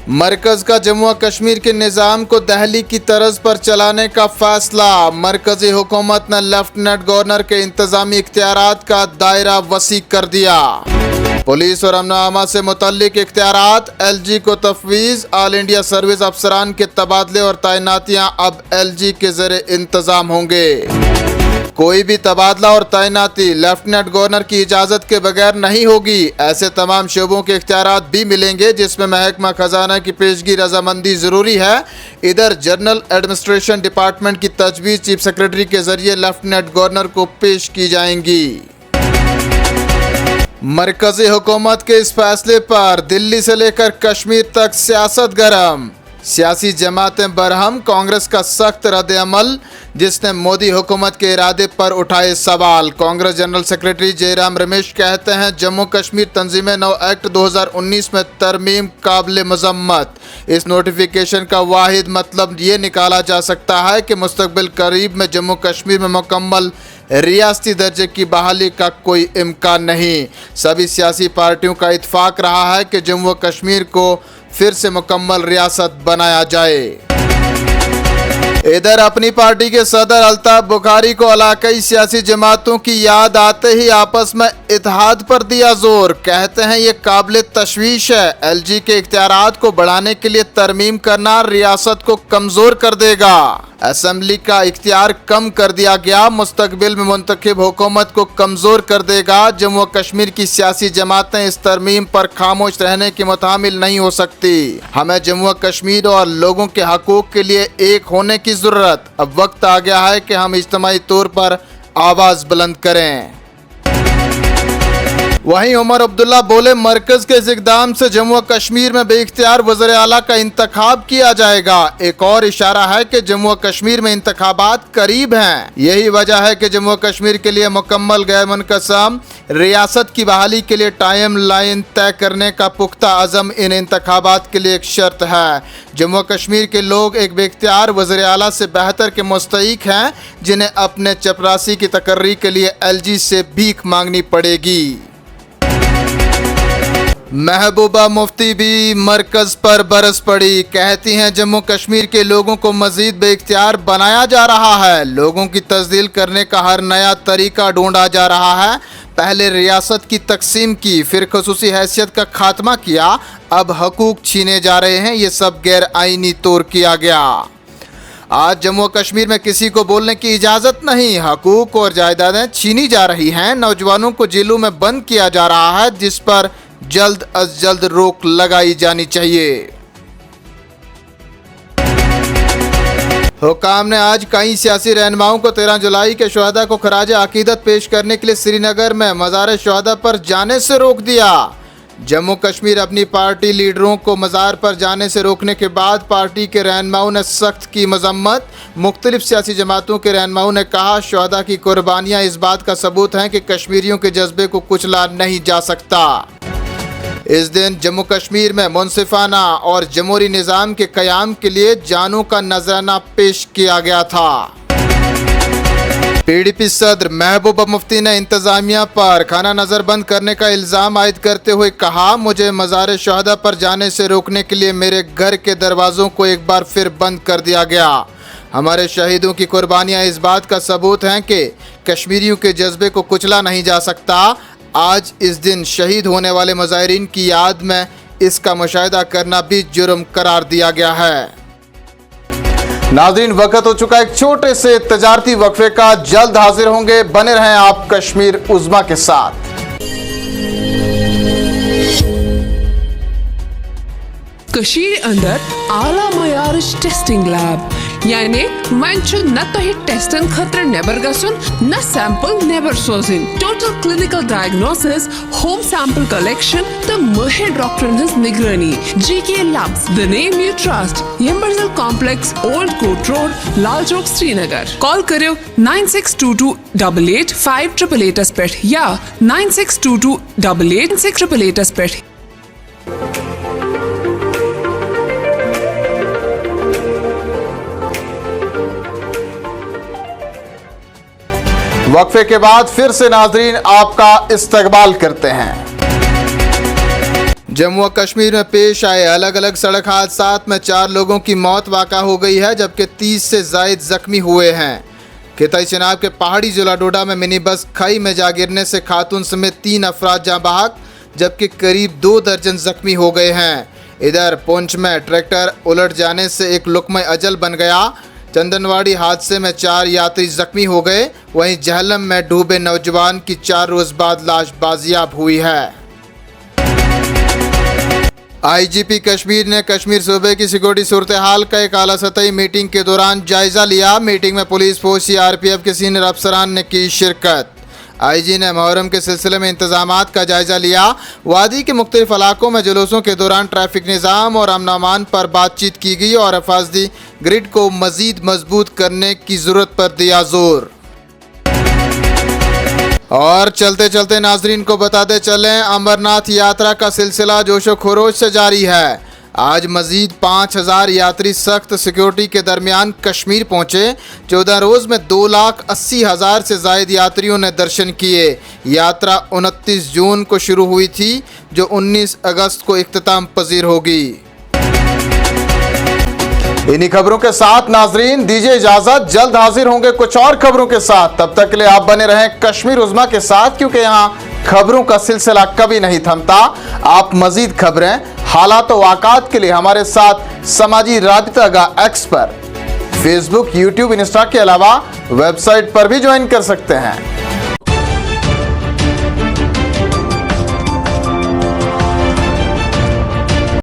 मरकज का जम्मू कश्मीर के निज़ाम को दहली की तर्ज पर चलाने का फैसला। मरकजी हुकूमत ने लेफ्टिनेंट गवर्नर के इंतजामी इख्तियारात का दायरा वसी कर दिया। पुलिस और अमन से मुतल्लिक इख्तियारात LG को तफवीज़। ऑल इंडिया सर्विस अफसरान के तबादले और तैनातियां अब LG के ज़रिए इंतजाम होंगे। कोई भी तबादला और तैनाती लेफ्टिनेंट गवर्नर की इजाज़त के बगैर नहीं होगी। ऐसे तमाम शोबों के इख्तियारात भी मिलेंगे जिसमें महकमा खजाना की पेशगी रजामंदी ज़रूरी है। इधर जनरल एडमिनिस्ट्रेशन डिपार्टमेंट की तजवीज़ चीफ सेक्रेटरी के जरिए लेफ्टिनेंट गवर्नर को पेश की जाएंगी। मरकजी हुकूमत के इस फैसले पर दिल्ली से लेकर कश्मीर तक सियासत गर्म। सियासी जमातें बरहम। कांग्रेस का सख्त रद्द-ए-अमल, जिसने मोदी हुकूमत के इरादे पर उठाए सवाल। कांग्रेस जनरल सेक्रेटरी जयराम रमेश कहते हैं जम्मू कश्मीर तंजीम-ए-नौ एक्ट 2019 में तरमीम काबिल मजम्मत। इस नोटिफिकेशन का वाहिद मतलब ये निकाला जा सकता है कि मुस्तकबिल करीब में जम्मू कश्मीर में मुकम्मल रियासती दर्जे की बहाली का कोई इम्कान नहीं। सभी सियासी पार्टियों का इत्फाक रहा है कि जम्मू कश्मीर को फिर से मुकम्मल रियासत बनाया जाए। इधर अपनी पार्टी के सदर अल्ताफ बुखारी को इलाकाई सियासी जमातों की याद आते ही आपस में इत्तेहाद पर दिया जोर। कहते हैं ये काबिल तशवीश है। LG के इख्तियारात को बढ़ाने के लिए तरमीम करना रियासत को कमजोर कर देगा। असेंबली का इख्तियार कम कर दिया गया, मुस्तकबिल में मुंतखब हुकूमत को कमजोर कर देगा। जम्मू कश्मीर की सियासी जमातें इस तरमीम पर खामोश रहने की मुतामिल नहीं हो सकती। हमें जम्मू कश्मीर और लोगों के हकूक के लिए एक होने की जरूरत। अब वक्त आ गया है कि हम इज्तिमाई तौर पर आवाज बुलंद करें। वहीं उमर अब्दुल्ला बोले मरकज के इस इक़दाम से जम्मू कश्मीर में बेइख्तियार वज़ीर आला का इंतखाब किया जाएगा। एक और इशारा है कि जम्मू कश्मीर में इंतखाबात करीब हैं। यही वजह है कि जम्मू कश्मीर के लिए मुकम्मल गैर मुनक़सम रियासत की बहाली के लिए टाइम लाइन तय करने का पुख्ता अज़म इन इंतखाबात के लिए एक शर्त है। जम्मू कश्मीर के लोग एक बेइख्तियार वज़ीर आला से बेहतर के मुस्तहिक हैं, जिन्हें अपने चपरासी की तकर्री के लिए LG से भीख मांगनी पड़ेगी। महबूबा मुफ्ती भी मरकज पर बरस पड़ी। कहती हैं जम्मू कश्मीर के लोगों को मजीद बेइख्तियार बनाया जा रहा है। लोगों की तस्दील करने का हर नया तरीका ढूंढा जा रहा है। पहले रियासत की तकसीम की, फिर खसूसी हैसियत का खात्मा किया, अब हकूक छीने जा रहे हैं। ये सब गैर आईनी तौर किया गया। आज जम्मू कश्मीर में किसी को बोलने की इजाज़त नहीं। हकूक और जायदादें छीनी जा रही हैं। नौजवानों को जेलों में बंद किया जा रहा है, जिस पर जल्द अज जल्द रोक लगाई जानी चाहिए। हुकाम ने आज कई सियासी रहनुमाओं को 13 जुलाई के शुहदा को खराज अकीदत पेश करने के लिए श्रीनगर में मज़ार शुहदा पर जाने से रोक दिया। जम्मू कश्मीर अपनी पार्टी लीडरों को मज़ार पर जाने से रोकने के बाद पार्टी के रहनुमाओं ने सख्त की मजम्मत। मुख्तलिफ सियासी जमातों के रहनुमाओं ने कहा शुहदा की कुर्बानियाँ इस बात का सबूत हैं कि कश्मीरियों के जज्बे को कुचला नहीं जा सकता। इस दिन जम्मू कश्मीर में मुनसिफाना और जमहूरी निज़ाम के क़याम के लिए जानों का नजराना पेश किया गया था। PDP सदर महबूबा मुफ्ती ने इंतज़ामिया पर खाना नज़रबंद करने का इल्ज़ाम आयद करते हुए कहा मुझे मज़ार शुहदा पर जाने से रोकने के लिए मेरे घर के दरवाज़ों को एक बार फिर बंद कर दिया गया। हमारे शहीदों की कुर्बानियाँ इस बात का सबूत हैं कि कश्मीरियों के जज्बे को कुचला नहीं जा सकता। आज इस दिन शहीद होने वाले मुजाहिरीन की याद में इसका मुशाहिदा करना भी जुर्म करार दिया गया है। नाज़रीन, वक्त हो चुका एक छोटे से तजारती वक्फे का। जल्द हाजिर होंगे, बने रहें आप कश्मीर उज़्मा के साथ। कशीर अंदर आला मयारच टेस्टिंग लैब, यानी वन न तो टेस्टन खतर नेबर गसुन न sample neighbour Sozin. Total clinical diagnosis, home sample collection तो माहिर डॉक्टरन हंस निगरानी। GK Labs, the name you trust। Yemberzal complex, old कोट रोड, लाल चौक, श्रीनगर। कॉल करो 9622885888 पे या 9622886888 पे। वक्फे के बाद फिर से नाजरीन आपका इस्तकबाल करते हैं। जम्मू व कश्मीर में पेश आए अलग अलग सड़क हादसात में 4 लोगों की मौत वाक़ा हो गई है, जबकि 30 से ज़ायद जख्मी हुए हैं। केतई चनाब के पहाड़ी जिला डोडा में मिनी बस खाई में जा गिरने से खातून समेत 3 अफराद जाँ बहक, जबकि करीब 2 दर्जन जख्मी हो गए हैं। इधर पुंछ में ट्रैक्टर उलट जाने से एक लुकमा अजल बन गया। चंदनवाड़ी हादसे में 4 यात्री जख्मी हो गए। वहीं जहलम में डूबे नौजवान की 4 रोज बाद लाश बाजियाब हुई है। आईजीपी कश्मीर ने कश्मीर सूबे की सिक्योरिटी सूरत हाल का एक आला सतही मीटिंग के दौरान जायजा लिया। मीटिंग में पुलिस फोर्स सीआरपीएफ के सीनियर अफसरान ने की शिरकत। आईजी ने मुहर्रम के सिलसिले में इंतजामात का जायजा लिया। वादी के मुख्तलिफ इलाकों में जुलूसों के दौरान ट्रैफिक निज़ाम और अमन अमान पर बातचीत की गई और हिफाजती ग्रिड को मजीद मजबूत करने की ज़रूरत पर दिया जोर। और चलते चलते नाजरीन को बताते चलें, अमरनाथ यात्रा का सिलसिला जोशो खरोश से जारी है। आज मजीद 5000 यात्री सख्त सिक्योरिटी के दरमियान कश्मीर पहुंचे। 14 रोज में 2,80,000 से ज़ायद यात्रियों ने दर्शन किए। यात्रा 29 जून को शुरू हुई थी, जो 19 अगस्त को इख्तिताम पजीर होगी। इन्हीं खबरों के साथ नाजरीन दीजिए इजाजत, जल्द हाजिर होंगे कुछ और खबरों के साथ। तब तक के लिए आप बने रहें कश्मीर उज़्मा के साथ, क्योंकि यहाँ खबरों का सिलसिला कभी नहीं थमता। आप मजीद खबरें, हालात व वाक़ात के लिए हमारे साथ समाजी राबिता एक्स पर, फेसबुक, यूट्यूब, इंस्टा के अलावा वेबसाइट पर भी ज्वाइन कर सकते हैं।